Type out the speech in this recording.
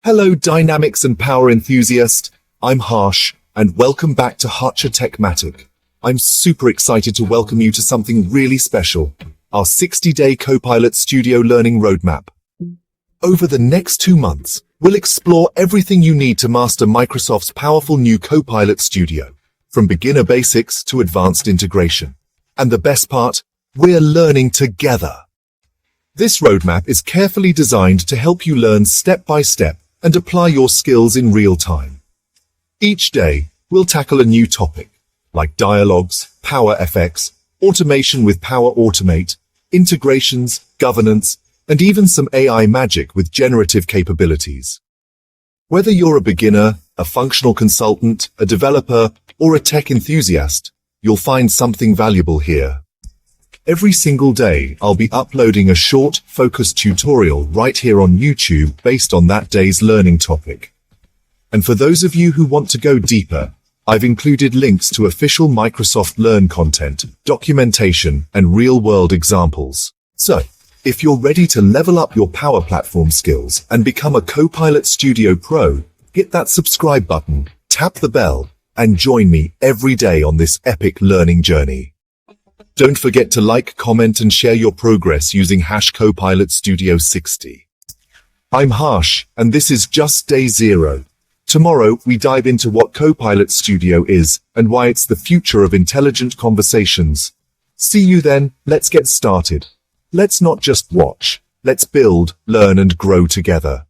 Hello, dynamics and power enthusiast. I'm Harsh, and welcome back to HaCha TechMatic. I'm super excited to welcome you to something really special, our 60-day Copilot Studio Learning Roadmap. Over the next 2 months, we'll explore everything you need to master Microsoft's powerful new Copilot Studio, from beginner basics to advanced integration. And the best part, we're learning together. This roadmap is carefully designed to help you learn step by step and apply your skills in real time. Each day, we'll tackle a new topic, like dialogs, Power FX, automation with Power Automate, integrations, governance, and even some AI magic with generative capabilities. Whether you're a beginner, a functional consultant, a developer, or a tech enthusiast, you'll find something valuable here. Every single day, I'll be uploading a short, focused tutorial right here on YouTube based on that day's learning topic. And for those of you who want to go deeper, I've included links to official Microsoft Learn content, documentation, and real-world examples. So, if you're ready to level up your Power Platform skills and become a Copilot Studio Pro, hit that subscribe button, tap the bell, and join me every day on this epic learning journey. Don't forget to like, comment, and share your progress using #Copilot Studio 60. I'm Harsh, and this is just day 0. Tomorrow, we dive into what Copilot Studio is and why it's the future of intelligent conversations. See you then. Let's get started. Let's not just watch. Let's build, learn, and grow together.